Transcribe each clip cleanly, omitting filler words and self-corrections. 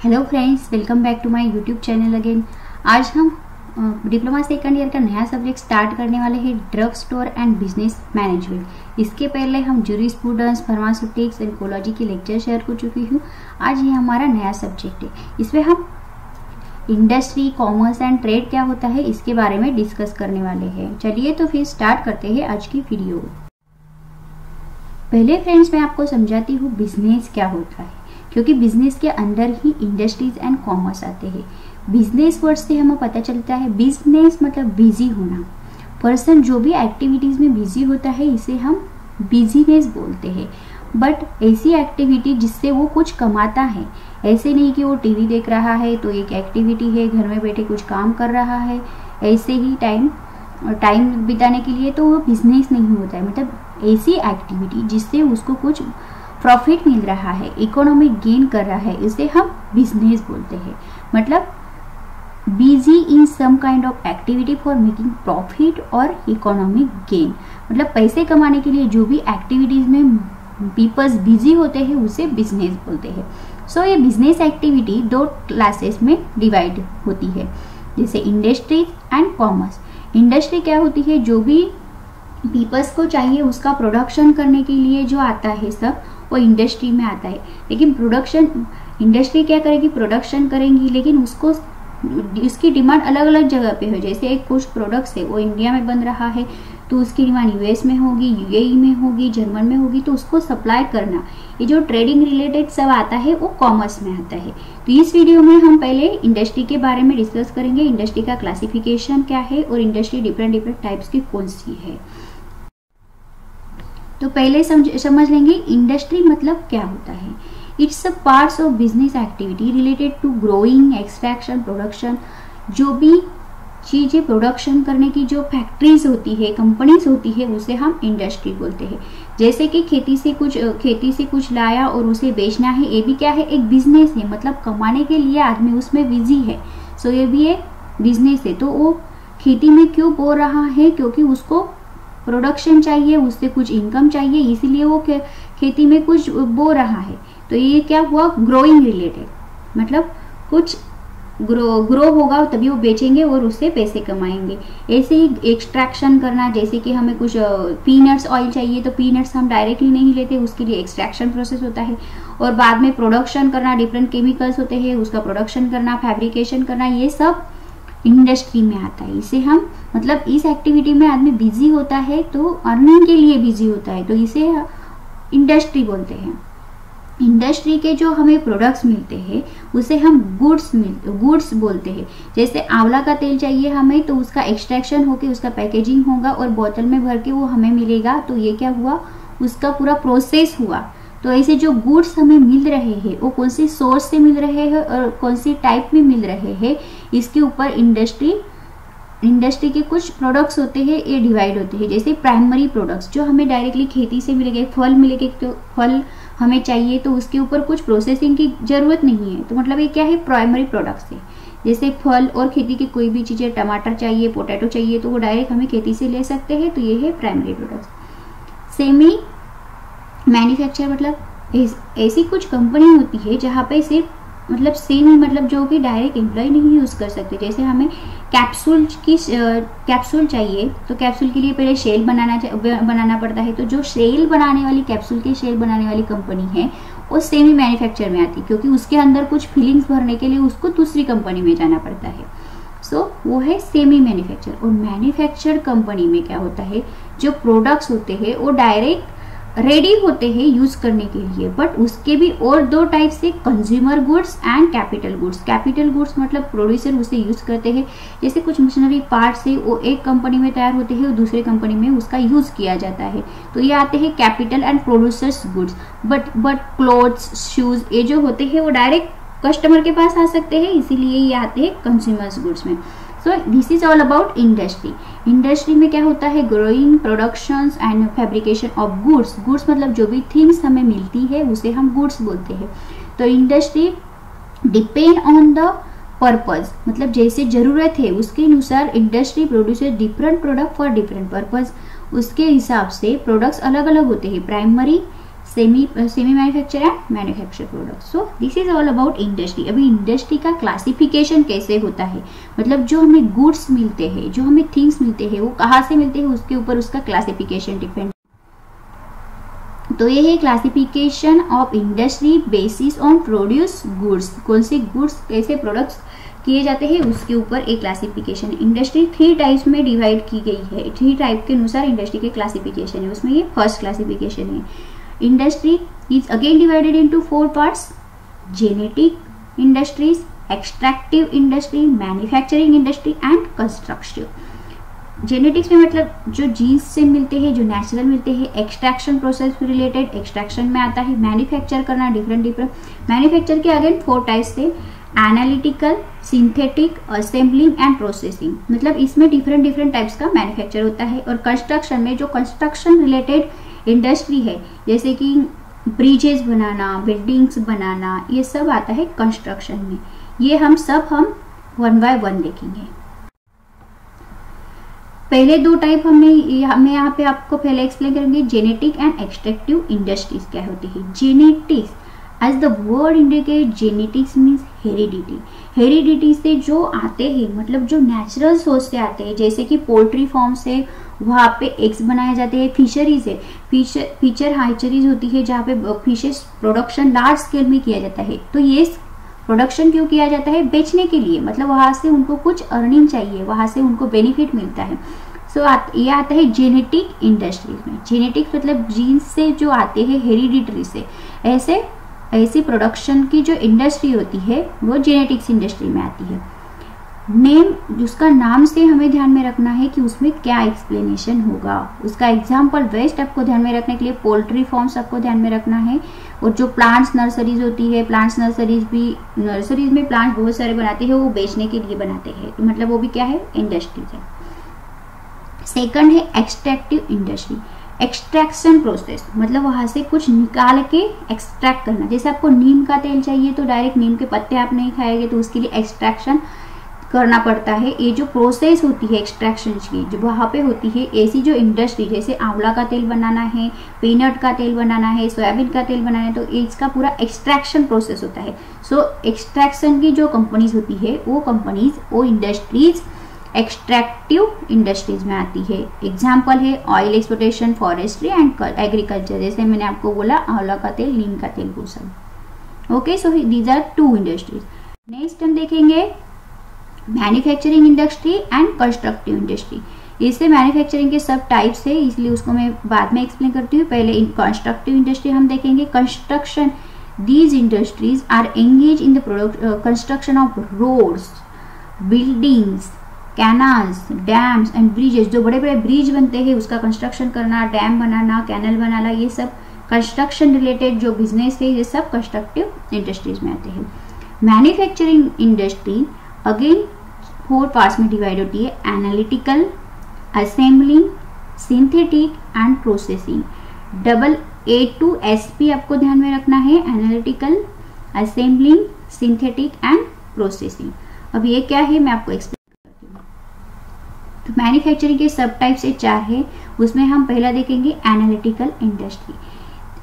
Hello friends, welcome back to my YouTube channel again. आज हम diploma second year का नया सब्जेक्ट स्टार्ट करने वाले हैं, drug store and business management. इसके पहले हम जूरिस्प्रूडेंस, फार्मास्यूटिक्स एंड इकोलॉजी के लेक्चर शेयर कर चुकी हूँ। आज ये हमारा नया सब्जेक्ट है। इसमें हम इंडस्ट्री, कॉमर्स एंड ट्रेड क्या होता है इसके बारे में डिस्कस करने वाले हैं। चलिए तो फिर स्टार्ट करते हैं आज की वीडियो। पहले फ्रेंड्स मैं आपको समझाती हूँ बिजनेस क्या होता है, क्योंकि बिजनेस के अंदर ही इंडस्ट्रीज एंड कॉमर्स आते हैं। बिजनेस वर्ड से हमें पता चलता है बिजनेस मतलब बिजी होना। पर्सन जो भी एक्टिविटीज में बिजी होता है इसे हम बिजीनेस बोलते हैं। बट ऐसी एक्टिविटी जिससे वो कुछ कमाता है, ऐसे नहीं कि वो टीवी देख रहा है तो एक एक्टिविटी है, घर में बैठे कुछ काम कर रहा है ऐसे ही टाइम बिताने के लिए, तो वो बिजनेस नहीं होता है। मतलब ऐसी एक्टिविटी जिससे उसको कुछ प्रॉफिट मिल रहा है, इकोनॉमिक गेन कर रहा है, इसे हम बिजनेस बोलते हैं। मतलब busy in some kind of activity for making profit और इकोनॉमिक गेन। मतलब पैसे कमाने के लिए जो भी एक्टिविटीज में पीपल्स बिजी होते हैं उसे बिजनेस बोलते हैं। सो ये बिजनेस एक्टिविटी दो क्लासेस में डिवाइड होती है, जैसे इंडस्ट्री एंड कॉमर्स। इंडस्ट्री क्या होती है, जो भी पीपल्स को चाहिए उसका प्रोडक्शन करने के लिए जो आता है सब वो इंडस्ट्री में आता है। लेकिन प्रोडक्शन इंडस्ट्री क्या करेगी, प्रोडक्शन करेंगी, लेकिन उसकी डिमांड अलग अलग जगह पे हो। जैसे एक कुछ प्रोडक्ट्स है वो इंडिया में बन रहा है तो उसकी डिमांड यूएस में होगी, यूएई में होगी, जर्मन में होगी, तो उसको सप्लाई करना, ये जो ट्रेडिंग रिलेटेड सब आता है वो कॉमर्स में आता है। तो इस वीडियो में हम पहले इंडस्ट्री के बारे में डिस्कस करेंगे, इंडस्ट्री का क्लासिफिकेशन क्या है और इंडस्ट्री डिफरेंट टाइप्स की कौन सी है। तो पहले समझ लेंगे इंडस्ट्री मतलब क्या होता है। It's a parts of business activity related to growing, extraction, production. जो भी चीजें प्रोडक्शन करने की जो फैक्ट्रीज होती है, कंपनीज होती है, उसे हम इंडस्ट्री बोलते हैं। जैसे कि खेती से कुछ लाया और उसे बेचना है, ये भी क्या है, एक बिजनेस है। मतलब कमाने के लिए आदमी उसमें बिजी है, सो ये भी एक बिजनेस है। तो वो खेती में क्यों बो रहा है, क्योंकि उसको प्रोडक्शन चाहिए, उससे कुछ इनकम चाहिए, इसीलिए वो खेती में कुछ बो रहा है। तो ये क्या हुआ, ग्रोइंग रिलेटेड। मतलब कुछ ग्रो होगा तभी वो बेचेंगे और उससे पैसे कमाएंगे। ऐसे ही एक्सट्रैक्शन करना, जैसे कि हमें कुछ पीनट्स ऑयल चाहिए तो पीनट्स हम डायरेक्टली नहीं लेते, उसके लिए एक्सट्रैक्शन प्रोसेस होता है। और बाद में प्रोडक्शन करना, डिफरेंट केमिकल्स होते हैं, उसका प्रोडक्शन करना, फैब्रिकेशन करना, ये सब इंडस्ट्री में आता है। इसे हम मतलब इस एक्टिविटी में आदमी बिजी होता है तो अर्निंग के लिए बिजी होता है, तो इसे इंडस्ट्री बोलते हैं। इंडस्ट्री के जो हमें प्रोडक्ट्स मिलते हैं उसे हम गुड्स बोलते हैं। जैसे आंवला का तेल चाहिए हमें तो उसका एक्सट्रैक्शन होके उसका पैकेजिंग होगा और बोतल में भर के वो हमें मिलेगा, तो ये क्या हुआ, उसका पूरा प्रोसेस हुआ। तो ऐसे जो गुड्स हमें मिल रहे हैं वो कौन सी सोर्स से मिल रहे हैं और कौन सी टाइप में मिल रहे हैं, इसके ऊपर इंडस्ट्री के कुछ प्रोडक्ट्स होते हैं, ये डिवाइड होते हैं। जैसे प्राइमरी प्रोडक्ट्स जो हमें डायरेक्टली खेती से मिलेंगे, फल मिलेंगे, तो फल हमें चाहिए तो उसके ऊपर कुछ प्रोसेसिंग की जरूरत नहीं है, तो मतलब ये क्या है, प्राइमरी प्रोडक्ट्स है। जैसे फल और खेती की कोई भी चीजें, टमाटर चाहिए, पोटैटो चाहिए, तो वो डायरेक्ट हमें खेती से ले सकते हैं, तो ये है प्राइमरी प्रोडक्ट्स। सेमी मैन्युफैक्चर मतलब ऐसी कुछ कंपनी होती है जहाँ पे सिर्फ मतलब सेमी मतलब जो कि डायरेक्ट एम्प्लॉय नहीं यूज कर सकते। जैसे हमें कैप्सूल चाहिए तो कैप्सूल के लिए पहले शेल बनाना पड़ता है, तो जो शेल बनाने वाली, कैप्सूल के शेल बनाने वाली कंपनी है वो सेमी मैन्युफैक्चर में आती है, क्योंकि उसके अंदर कुछ फीलिंग्स भरने के लिए उसको दूसरी कंपनी में जाना पड़ता है। सो वो है सेमी मैन्युफैक्चर। और मैन्युफैक्चर कंपनी में क्या होता है, जो प्रोडक्ट्स होते हैं वो डायरेक्ट रेडी होते हैं यूज करने के लिए। बट उसके भी और दो टाइप से, consumer goods and capital goods. Capital goods मतलब प्रोड्यूसर उसे यूज करते हैं, जैसे कुछ मशीनरी पार्ट्स है वो एक कंपनी में तैयार होते हैं और दूसरे कंपनी में उसका यूज किया जाता है, तो ये आते हैं capital and producers goods. But clothes, shoes, ये जो होते हैं वो डायरेक्ट कस्टमर के पास आ सकते हैं, इसीलिए ये आते हैं कंज्यूमर्स गुड्स में। सो this is all about industry. Industry में क्या होता है, growing, productions and fabrication of goods. Goods मतलब जो भी थिंग्स हमें मिलती है उसे हम गुड्स बोलते हैं। तो industry depend on the purpose, मतलब जैसे जरूरत है उसके अनुसार industry produces different product for different purpose. उसके हिसाब से प्रोडक्ट्स अलग अलग होते हैं, primary, semi manufacture and manufacture product. So this is all about industry. अभी इंडस्ट्री का क्लासिफिकेशन कैसे होता है, मतलब जो हमें गुड्स मिलते हैं, जो हमें थिंग्स मिलते हैं, वो कहाँ से मिलते हैं, उसके ऊपर उसका क्लासिफिकेशन डिपेंड। तो ये है classification of industry basis on produce goods. कौन से गुड्स कैसे प्रोडक्ट्स किए जाते हैं उसके ऊपर एक क्लासिफिकेशन। इंडस्ट्री 3 टाइप्स में डिवाइड की गई है, 3 टाइप के अनुसार इंडस्ट्री के क्लासिफिकेशन है। उसमें ये फर्स्ट क्लासिफिकेशन है। Industry is again divided into 4 parts: genetic industries, extractive industry, manufacturing industry and constructive. Genetics में मतलब जो जीन्स से मिलते हैं, जो नेचुरल मिलते हैं। एक्सट्रैक्शन प्रोसेस रिलेटेड एक्सट्रैक्शन में आता है। मैन्युफैक्चर करना डिफरेंट मैन्युफैक्चर के अगेन 4 टाइप्स थे: analytical, synthetic, assembling and processing. मतलब इसमें डिफरेंट टाइप्स का मैन्युफैक्चर होता है। और कंस्ट्रक्शन में जो कंस्ट्रक्शन रिलेटेड इंडस्ट्री है, जैसे कि ब्रिजेस बनाना, बिल्डिंग्स बनाना, ये सब आता है कंस्ट्रक्शन में। ये हम 1 बाय 1 देखेंगे। पहले 2 टाइप मैं यहाँ पे आपको पहले एक्सप्लेन करेंगे। जेनेटिक एंड एक्सट्रैक्टिव इंडस्ट्रीज क्या होती है। Genetics, as the word indicate, genetics means heredity. Heredity से जो आते हैं, मतलब जो नेचुरल सोर्स से आते हैं, जैसे कि पोल्ट्री फार्म से वहाँ पे एग्स बनाए जाते हैं। फिशरीज है, फिशर हैचरीज होती है जहाँ पे फिशेस प्रोडक्शन लार्ज स्केल में किया जाता है। तो ये प्रोडक्शन क्यों किया जाता है? बेचने के लिए, मतलब वहां से उनको कुछ अर्निंग चाहिए, वहां से उनको बेनिफिट मिलता है। सो ये आता है जेनेटिक इंडस्ट्रीज में। जेनेटिक मतलब जीन्स से जो आते हैं, हेरिडिटरी से, ऐसी प्रोडक्शन की जो इंडस्ट्री होती है वो जेनेटिक्स इंडस्ट्री में आती है। नेम, उसका नाम से हमें ध्यान में रखना है कि उसमें क्या एक्सप्लेनेशन होगा। उसका एग्जाम्पल वेस्ट आपको ध्यान में रखने के लिए पोल्ट्री फार्म्स आपको ध्यान में रखना है। और जो प्लांट्स नर्सरीज होती है, नर्सरीज में प्लांट बहुत सारे बनाते हैं, वो बेचने के लिए बनाते हैं, तो मतलब वो भी क्या है? इंडस्ट्रीज है। सेकंड है एक्सट्रैक्टिव इंडस्ट्री। एक्सट्रैक्शन प्रोसेस मतलब वहां से कुछ निकाल के एक्सट्रैक्ट करना। जैसे आपको नीम का तेल चाहिए तो डायरेक्ट नीम के पत्ते आप नहीं खाएंगे, तो उसके लिए एक्सट्रैक्शन करना पड़ता है। ये जो प्रोसेस होती है एक्सट्रैक्शन की, जो वहाँ पे होती है, ऐसी जो इंडस्ट्री, जैसे आंवला का तेल बनाना है, पीनट का तेल बनाना है, सोयाबीन का तेल बनाना है, तो इसका पूरा एक्सट्रैक्शन प्रोसेस होता है। सो एक्सट्रैक्शन की जो कंपनीज होती है, वो इंडस्ट्रीज एक्सट्रैक्टिव इंडस्ट्रीज में आती है। एग्जाम्पल है oil exploitation, forestry and agriculture. जैसे मैंने आपको बोला आंवला का तेल, नीम का तेल, वो सब। Okay, so these are 2 industries. Next हम देखेंगे manufacturing industry and constructive industry. इससे मैन्युफैक्चरिंग के सब टाइप्स है, इसलिए उसको मैं बाद में एक्सप्लेन करती हूँ। पहले कंस्ट्रक्टिव इंडस्ट्री हम देखेंगे। Construction, these industries are engage in the construction of roads, buildings, canals, dams and bridges. जो बड़े बड़े ब्रिज बनते हैं उसका कंस्ट्रक्शन करना, डैम बनाना, कैनल बनाना, ये सब कंस्ट्रक्शन रिलेटेड जो बिजनेस है, ये सब कंस्ट्रक्टिव इंडस्ट्रीज में आते हैं। मैन्युफैक्चरिंग इंडस्ट्री अगेन 4 पार्ट्स में डिवाइड होती है: analytical, assembling, synthetic and processing. AASP आपको ध्यान में रखना है: analytical, assembling, synthetic and processing. अब ये क्या है मैं आपको एक्सप्लेन करती हूँ। तो मैन्युफैक्चरिंग के सब टाइप से 4 है, उसमें हम पहला देखेंगे एनालिटिकल इंडस्ट्री।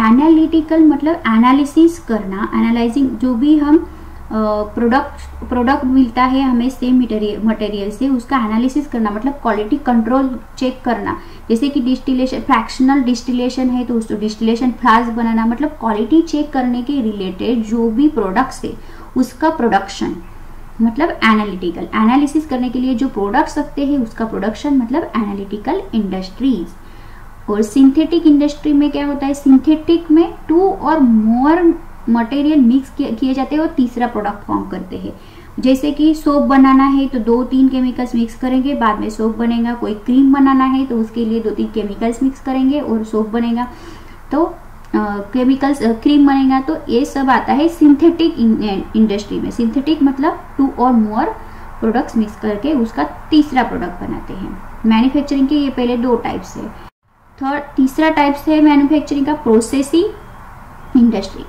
एनालिटिकल मतलब एनालिसिस करना, एनालाइजिंग, जो भी हम प्रोडक्ट मिलता है हमें सेम मटेरियल से, उसका एनालिसिस करना, मतलब क्वालिटी कंट्रोल चेक करना। जैसे कि डिस्टिलेशन, फ्रैक्शनल डिस्टिलेशन है तो उसको डिस्टिलेशन फ्लास्क बनाना, मतलब क्वालिटी चेक करने के रिलेटेड जो भी प्रोडक्ट्स है उसका प्रोडक्शन, मतलब एनालिटिकल। एनालिसिस करने के लिए जो प्रोडक्ट्स रखते हैं उसका प्रोडक्शन, मतलब एनालिटिकल इंडस्ट्रीज। और सिंथेटिक इंडस्ट्री में क्या होता है? सिंथेटिक में 2 और मोर मटेरियल मिक्स किए जाते हैं और तीसरा प्रोडक्ट फॉर्म करते हैं। जैसे कि सोप बनाना है तो 2-3 केमिकल्स मिक्स करेंगे, बाद में सोप बनेगा। कोई क्रीम बनाना है तो उसके लिए 2-3 केमिकल्स मिक्स करेंगे और सोप बनेगा, तो केमिकल्स क्रीम बनेगा। तो ये सब आता है सिंथेटिक इंडस्ट्री में। सिंथेटिक मतलब 2 और मोर प्रोडक्ट्स मिक्स करके उसका तीसरा प्रोडक्ट बनाते हैं। मैन्युफैक्चरिंग के ये पहले 2 टाइप्स है। तीसरा टाइप्स है मैन्युफैक्चरिंग का प्रोसेसिंग इंडस्ट्री।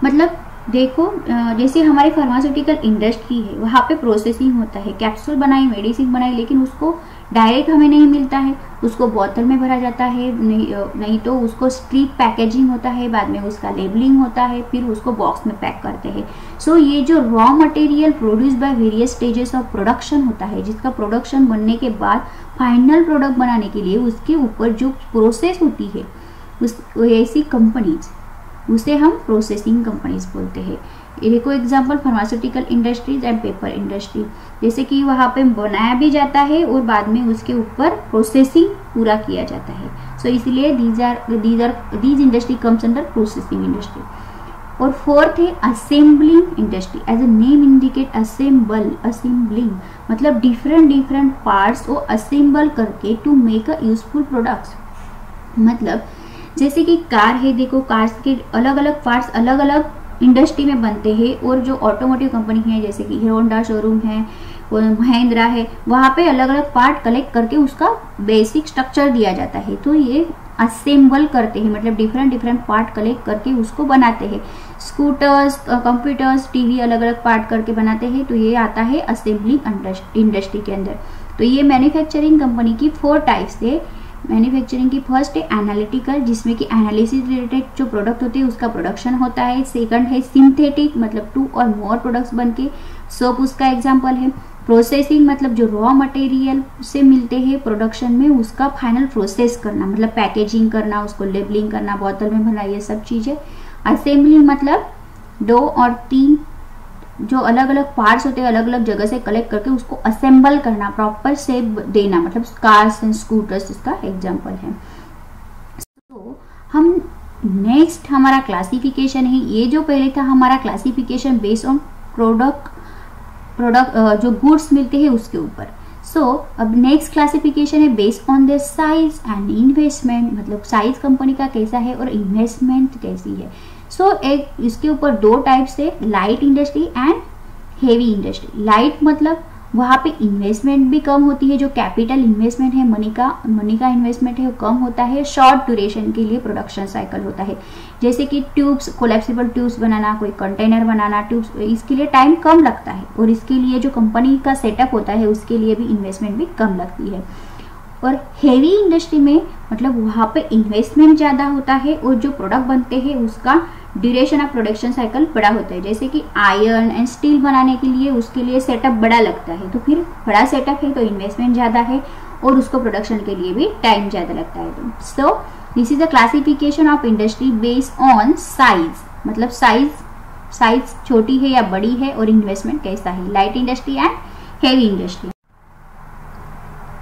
मतलब देखो जैसे हमारी फार्मास्यूटिकल इंडस्ट्री है, वहाँ पे प्रोसेसिंग होता है, कैप्सूल बनाई, मेडिसिन बनाई, लेकिन उसको डायरेक्ट हमें नहीं मिलता है, उसको बोतल में भरा जाता है, नहीं तो उसको स्ट्रीट पैकेजिंग होता है, बाद में उसका लेबलिंग होता है, फिर उसको बॉक्स में पैक करते हैं। सो ये जो raw material produce by various stages of production होता है, जिसका प्रोडक्शन बनने के बाद फाइनल प्रोडक्ट बनाने के लिए उसके ऊपर जो प्रोसेस होती है, उस ऐसी कंपनीज, उसे हम प्रोसेसिंग कंपनीज बोलते हैं। देखो example pharmaceutical industries and paper industry, जैसे कि वहाँ पे बनाया भी जाता है और बाद में उसके ऊपर प्रोसेसिंग पूरा किया जाता है। सो इसलिए these industry comes under processing industry. और फोर्थ है assembling industry. As a name indicate assembling मतलब डिफरेंट पार्ट्स को असेंबल करके to make a useful products. मतलब जैसे कि कार है, देखो कार्स के अलग अलग पार्ट्स अलग अलग इंडस्ट्री में बनते हैं, और जो ऑटोमोटिव कंपनी है जैसे कि हीरो होंडा शोरूम है, महिंद्रा है, वहाँ पे अलग अलग पार्ट कलेक्ट करके उसका बेसिक स्ट्रक्चर दिया जाता है। तो ये असेंबल करते हैं, मतलब डिफरेंट पार्ट कलेक्ट करके उसको बनाते हैं। स्कूटर्स, कंप्यूटर्स, टीवी अलग अलग पार्ट करके बनाते हैं, तो ये आता है असेंबलिंग इंडस्ट्री के अंदर। तो ये मैन्युफैक्चरिंग कंपनी की 4 टाइप्स है। मैन्युफैक्चरिंग की फर्स्ट है एनालिटिकल, जिसमें कि एनालिसिस रिलेटेड जो प्रोडक्ट होते हैं उसका प्रोडक्शन होता है। सेकंड है सिंथेटिक, मतलब 2 और मोर प्रोडक्ट्स बनके, सोप उसका एग्जांपल है। प्रोसेसिंग मतलब जो रॉ मटेरियल से मिलते हैं प्रोडक्शन में, उसका फाइनल प्रोसेस करना, मतलब पैकेजिंग करना, उसको लेबलिंग करना, बोतल में भरना, ये सब चीजें। असेंबलिंग मतलब 2 और 3 जो अलग अलग पार्ट्स होते हैं अलग अलग जगह से कलेक्ट करके उसको असेंबल करना, प्रॉपर शेप देना, मतलब कार्स एंड स्कूटर्स इसका एग्जांपल है। तो हम नेक्स्ट हमारा क्लासिफिकेशन है, ये जो पहले था हमारा क्लासिफिकेशन बेस्ड ऑन प्रोडक्ट जो गुड्स मिलते हैं उसके ऊपर। सो अब नेक्स्ट क्लासिफिकेशन है based on their size and investment, मतलब साइज कंपनी का कैसा है और इन्वेस्टमेंट कैसी है। सो एक इसके ऊपर 2 टाइप्स है, light industry and heavy industry. Light मतलब वहाँ पे इन्वेस्टमेंट भी कम होती है, जो कैपिटल इन्वेस्टमेंट है, मनी का इन्वेस्टमेंट है वो कम होता है, शॉर्ट ड्यूरेशन के लिए प्रोडक्शन साइकिल होता है। जैसे कि ट्यूब्स, कोलैप्सिबल ट्यूब्स बनाना, कोई कंटेनर बनाना, ट्यूब्स, इसके लिए टाइम कम लगता है, और इसके लिए जो कंपनी का सेटअप होता है उसके लिए भी इन्वेस्टमेंट भी कम लगती है। और हेवी इंडस्ट्री में मतलब वहाँ पे इन्वेस्टमेंट ज़्यादा होता है, और जो प्रोडक्ट बनते हैं उसका ड्यूरेशन ऑफ प्रोडक्शन साइकिल बड़ा होता है। जैसे कि आयरन एंड स्टील बनाने के लिए उसके लिए सेटअप बड़ा लगता है, तो फिर बड़ा सेटअप है तो इन्वेस्टमेंट ज़्यादा है, और उसको प्रोडक्शन के लिए भी टाइम ज़्यादा लगता है। तो so this is the classification of industry based on size, मतलब साइज छोटी है या बड़ी है, और इन्वेस्टमेंट कैसा है, light industry and heavy industry.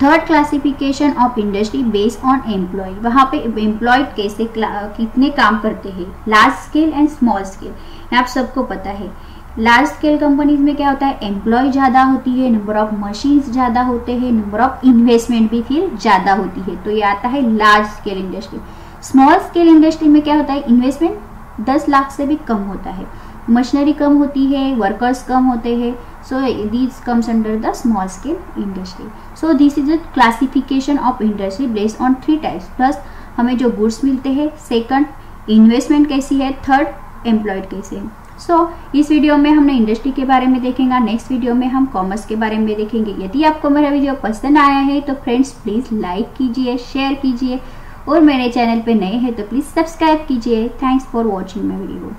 Third classification of industry based on employ, वहाँ पे एम्प्लॉयड कैसे कितने काम करते हैं, large scale and small scale. आप सबको पता है लार्ज स्केल कंपनीज में क्या होता है, एम्प्लॉय ज़्यादा होती है, नंबर ऑफ मशीन्स ज़्यादा होते हैं, नंबर ऑफ इन्वेस्टमेंट भी फिर ज़्यादा होती है, तो ये आता है large scale industry. Small scale industry में क्या होता है, इन्वेस्टमेंट 10 लाख से भी कम होता है, मशीनरी कम होती है, वर्कर्स कम होते हैं। So these comes under the small scale industry. So this is the classification of industry based on 3 types. Plus हमें जो गुड्स मिलते हैं, सेकंड इन्वेस्टमेंट कैसी है, थर्ड एम्प्लॉयड कैसे है। सो इस वीडियो में हमने इंडस्ट्री के बारे में देखेंगे, नेक्स्ट वीडियो में हम कॉमर्स के बारे में देखेंगे। यदि आपको मेरा वीडियो पसंद आया है तो फ्रेंड्स प्लीज़ लाइक कीजिए, शेयर कीजिए, और मेरे चैनल पे नए हैं तो प्लीज़ सब्सक्राइब कीजिए। Thanks for watching my video.